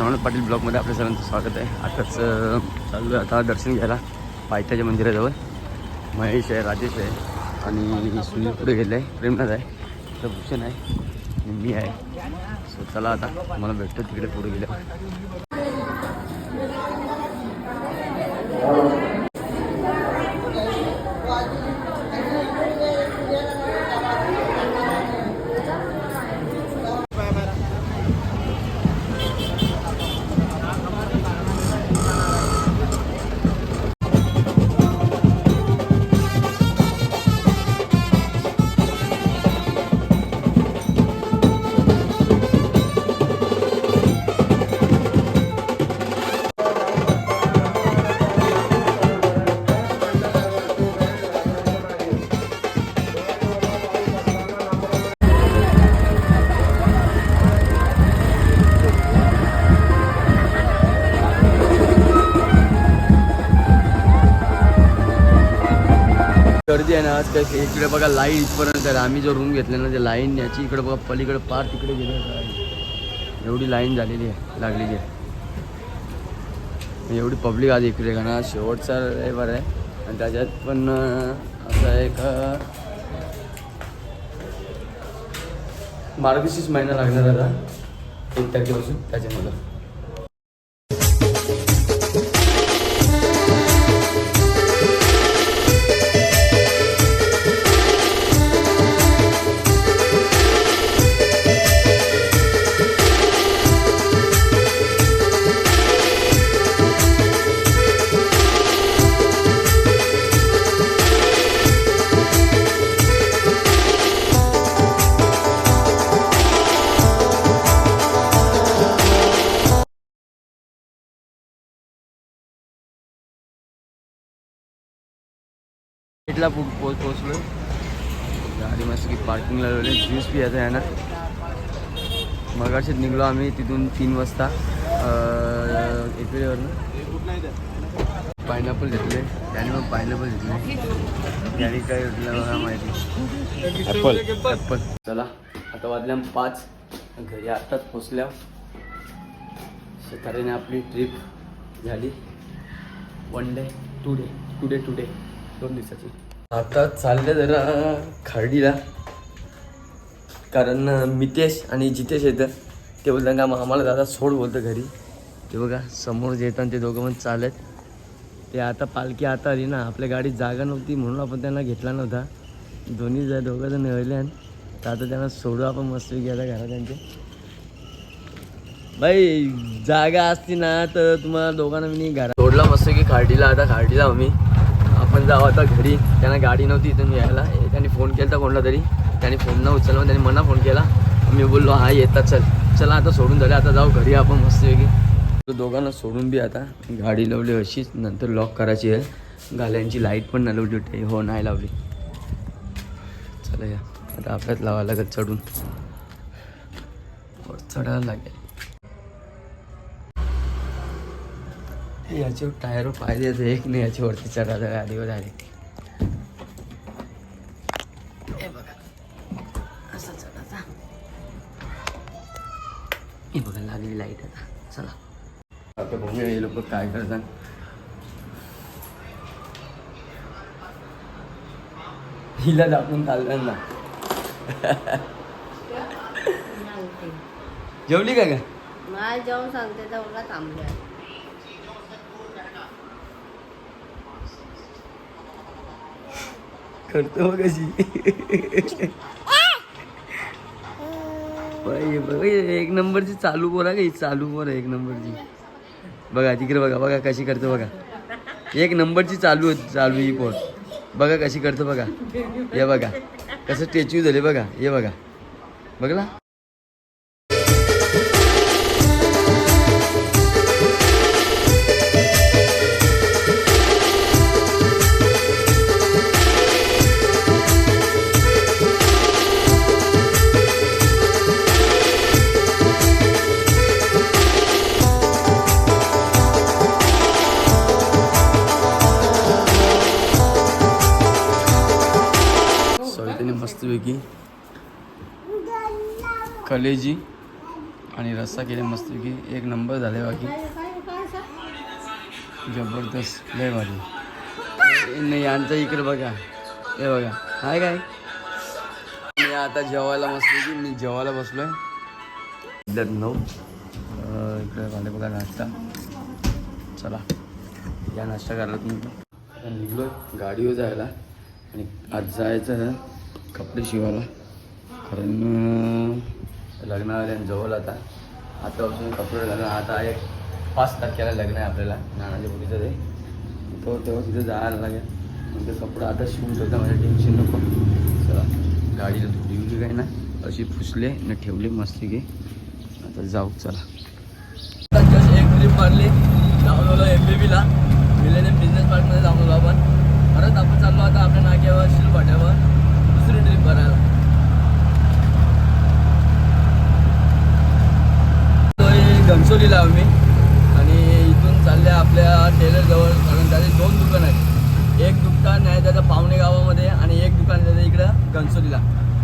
मनोज पाटील ब्लॉगमध्ये आपल्या सर्वांचं स्वागत आहे. आताच चालू आहे आता दर्शन घ्यायला पायथ्याच्या मंदिराजवळ. महेश आहे, राजेश आहे आणि सुनील पुढे गेले आहे, प्रेमनाथ आहे, तर भूषण आहे, मी आहे. सो चला आता मला भेटतो तिकडे पुढे गेल्यावर. गर्दी आहे ना आज काय. इकडे बघा लाईन इथपर्यंत आहे. आम्ही जो रूम घेतला ना ते लाईन याची इकडे बघा पलीकडे पार तिकडे गेलं. एवढी लाईन झालेली आहे, लागलेली आहे. एवढी पब्लिक आज इकडे का ना. शेवटचा रविवार आहे आणि त्याच्यात पण असं आहे का मार्गशीर्ष महिना लागणार आता 1 तारखेपासून, त्याच्यामुळं. गेटला पोचलो. गाडी मस्त की पार्किंगला लावले. ज्यूस पियायचा आहे ना. मगाशीच निघलो आम्ही तिथून 3 वाजता एकवेळेवरनं. पायनॅपल घेतले त्याने, मग पायनॅपल घेतले त्याने काय घेतलं माहिती, ॲपल. चला आता वाजल्या 5, घरी आत्ताच पोचल्या. तऱ्हेने आपली ट्रिप झाली. 1 डे 2 डे 2 दिवसाची. आता चालले जरा खार्डीला, कारण मितेश आणि जितेश येतं. ते बोलतात का मग आम्हाला दादा सोड बोलतं घरी. ते बघा समोर जे येतात ते दोघं पण चालत. ते आता पालखी आता आली ना, आपल्या गाडीत जागा नव्हती म्हणून आपण त्यांना घेतला नव्हता. दोघं जण निघले तर आता त्यांना सोडू आपण मस्त घ्यायला घरात त्यांचे. बाई जागा असती ना तर तुम्हाला दोघांना मी घरात सोडला मस्त की खार्डीला. आता खार्डीला आम्ही आपण जाऊ आता घरी. त्यांना गाडी नव्हती इथून यायला. त्यांनी फोन केला तर कोणला तरी, त्यांनी फोन न उचलला. त्यांनी मना फोन केला. मी बोललो हा येतात चला आता सोडून झाले, आता जाऊ घरी आपण मस्तपैकी. तो दोघांना सोडून बी आता गाडी लावली अशीच. नंतर लॉक करायची आहे. गाल्यांची लाईट पण नाही लावली. हो नाही लावली. चला या आता आपल्यात लावायला लागत चढून. चढायला लागेल. याच्यावर टायर पाहिजे तर एक नाही, याच्यावरती चढायला गाडीवर आले. हे बघा असं चढायचा. हे बघा लागली लाईट आता. चला आता बघूया हे लोक काय करतात. हिला दाखवून चाललं ना. जेवली का ग? नाही जेवण सांगते तेवढा थांबल्या. करतो कशी एक नंबरची चालू पोर आहे. चालू पोर एक नंबरची. बघा तिकडे बघा कशी करतो बघा. एक नंबरची चालू ही पोर. बघा कशी करतो बघा. हे बघा कसं स्टॅच्यू झाले बघा. हे बघा बघला. मस्तपैकी कलेजी आणि रस्सा केले मस्तपैकी एक नंबर झाले बाकी जबरदस्त लय भारी नाही यांचं इकडे बघा हे बघा हाय काय मी आता जेवायला मस्तपैकी मी जेवायला बसलोय 9 इकडे झाले बघा नाश्ता चला या नाश्ता करायला तुम्ही निघलो गाडीवर जायला आणि आज जायचं कपडे शिवायला कारण लग्न आल्याजवळ आतापासून कपडे लग्न आता 5 तारखेला लग्न आहे आपल्याला नानाच्या मुलीचं ते तेव्हा तिथं जायला लागेल म्हणजे कपडे आता शिवून ठेवता माझ्या टेन्शन नको चला गाडीला धुली काय ना अशी पुसले न ठेवले मस्ती घे आता जाऊ चला आता जस्ट एक ट्रिप मारली जाऊन आलो MBBला मिलेनियम बिझनेस पार्कमध्ये जाऊन आलो आपण परत आपण चाललो आता आपल्या नाक्यावर शिलपाट्यावर दुसरी ट्रिप करायला घनसोलीला आम्ही आणि इथून चालले आपल्या टेलरजवळ कारण त्याचे 2 दुकान आहेत एक दुकान आहे त्याचं पावणे गावामध्ये आणि एक दुकान आहे त्याचं इकडं घनसोलीला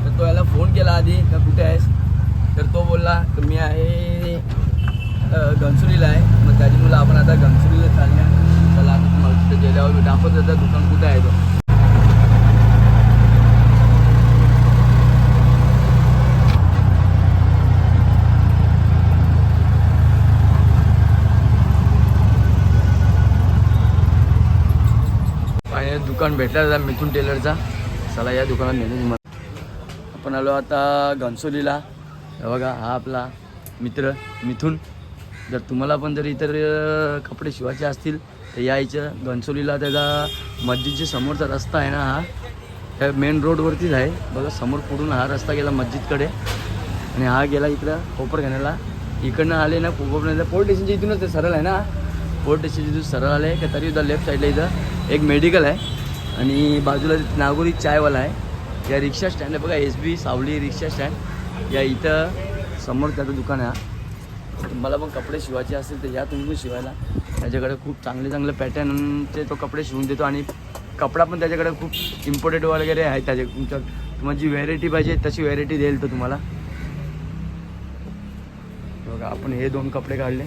तर तो याला फोन केला आधी का कुठे आहेस तर तो बोलला तर मी आहे घनसोलीला आहे मग त्याच्यामुळे आपण आता घनसोलीला चालल्या चला आता तुम्हाला तिथे गेल्यावर दाखवत जातं दुकान कुठे आहे तो दुकान भेटला मिथून टेलरचा चला या दुकानात नेतो तुम्हाला आपण आलो आता घनसोलीला बघा हा आपला मित्र मिथून जर तुम्हाला पण जर इतर कपडे शिवायचे असतील तर यायचं घनसोलीला त्याचा मस्जिदच्या समोरचा रस्ता आहे ना हा त्या मेन रोडवरतीच आहे बघा समोर पुढून हा रस्ता गेला मस्जिदकडे आणि हा गेला इकडं कोपरखान्याला इकडनं आले ना कोपरखान्याला पोलीस स्टेशनच्या इथूनच ते सरळ आहे ना पोलीस स्टेशनच्या इथून सरळ आले का तरी उद्या लेफ्ट साईडला इथं एक मेडिकल आहे आणि बाजूला नागोरी चायवाला आहे या रिक्षा स्टँड आहे बघा SB सावली रिक्षा स्टँड या इथं समोर त्याचं दुकान आहे तुम्हाला पण कपडे शिवायचे असेल तर या तुम्ही पण शिवायला त्याच्याकडे खूप चांगले पॅटर्नचे तो कपडे शिवून देतो आणि कपडा पण त्याच्याकडे खूप इम्पोर्टेड वगैरे आहे त्याच्या तुम्हाला जी व्हॅरायटी पाहिजे तशी व्हॅरायटी देईल तो तुम्हाला बघा आपण हे 2 कपडे काढले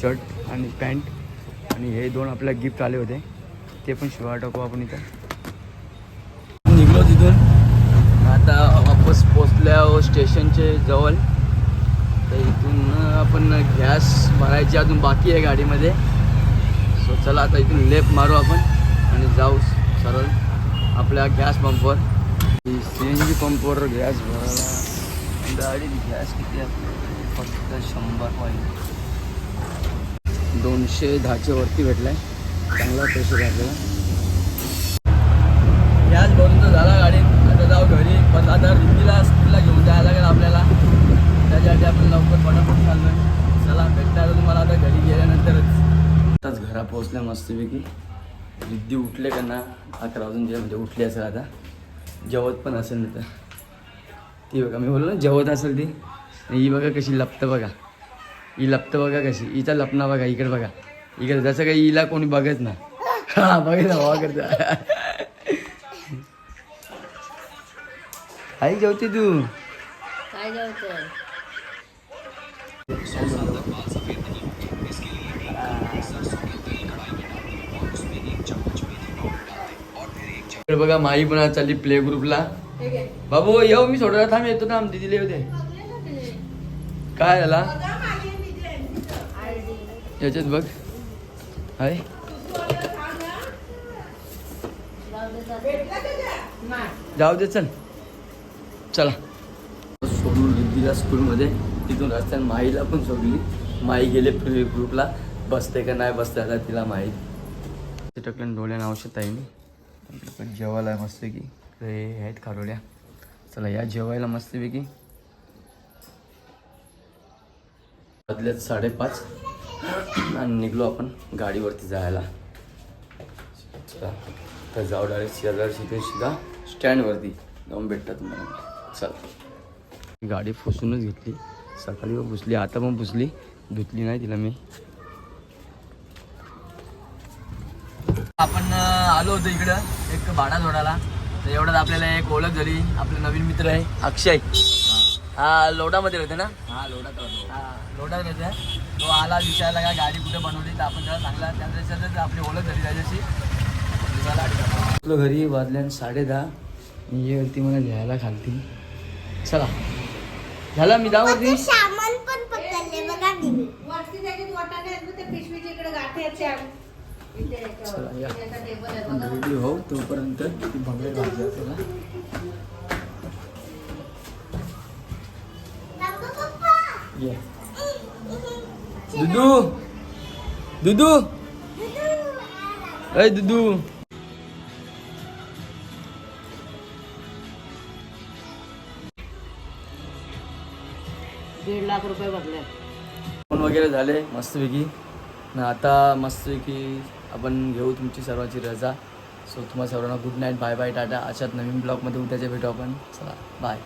शर्ट आणि पॅन्ट आणि हे 2 आपल्याला गिफ्ट आले होते ते पण शिवाय टाकू आपण इथं निघलो तिथून आता वापस पोचल्या स्टेशनचे जवळ तर इथून आपण गॅस भरायची अजून बाकी आहे गाडीमध्ये सो चला आता इथून लेफ्ट मारू आपण आणि जाऊ सरळ आपल्या गॅस पंपवर CNG पंपवर गॅस भरायला गाडी गॅस किती आहे फक्त 100 पाहिजे 210च्या वरती भेटला आहे चांगला पैसे घातलेला गॅस भरून तर झाला गाडीत आता जाऊ घरी पण आता रिद्धीला स्कूलला घेऊन जायला लागेल आपल्याला त्याच्यासाठी आपण लवकर पटापट चाललो आहे चला भेटता तुम्हाला आता घरी गेल्यानंतरच आताच घरा पोहोचल्या मस्तपैकी रिद्धी उठले का ना 11 वाजून जे म्हणजे उठली असेल आता जेवत पण असेल ना तर ती बघा मी बोललो ना जेवत असेल ती ही बघा कशी लपतं बघा ही लपतं बघा कशी हिचा लपणा बघा इकडे बघा इकडे जसं काही हिला कोणी बघत ना हा बघ ना भावा करता आई जेवते तू काय जेवतोय बघा माई पण चालली प्ले ग्रुपला बाबू येऊ मी सोडायला थांब येतो ना आमची दिले होते काय झाला याच्यात बघ आहे जाऊ दे चल चला सोडून रिद्धीला स्कूलमध्ये तिथून रस्त्याने माईला पण सोडली माई गेले प्ले ग्रुपला बसते का नाही बसते आता तिला माहीत टकलं डोळ्यानं औषध आहे मी पण जेवायला आहे मस्तपैकी हे आहेत खारोड्या चला या जेवायला मस्तपैकी बदल्यात 5:30 आणि निघलो आपण गाडीवरती जायला चला तर जाऊ डायरेक्ट सीधा स्टँडवरती जाऊन भेटता तुम्हाला चला गाडी पुसूनच घेतली सकाळी पण पुसली आता पण पुसली धुतली नाही तिला मी आपण आलो होतो इकडं एक भाडा जोडायला तर एवढ्यात आपल्याला एक ओळख झाली आपले नवीन मित्र आहे अक्षय हा लोटामध्ये होते ना हा लोटात राहतो. हा लोटात राहते. तो आला विचारला का गाडी कुठे बनवली तर आपण त्याला सांगला त्याच्यात आपली ओळख झाली त्याच्याशी आपलं घरी वाजल्यान 10:30 ये वरती मला लिहायला खालती. चला झाला मी जाऊ सामान पण पकडले बघा मी. वरती त्याच्यात वाटाणे आहेत ना, त्या पिशवीच्या इकडे गाठी आहेत त्या. इथे चला या याचा टेबल आहे बघा. रेडी हो तोपर्यंत ती बंगले भाजी आपल्याला. बाबा पप्पा. ये दुदू दुदू अय दुदू ₹1.5 लाख भरले. फोन वगैरे झाले मस्तपैकी ना. आता मस्तपैकी आपण घेऊ तुमची सर्वांची रजा. सो तुम्हाला सर्वांना good night, bye bye, tata. अशात नवीन ब्लॉगमध्ये उद्याच्या भेटू आपण. चला बाय.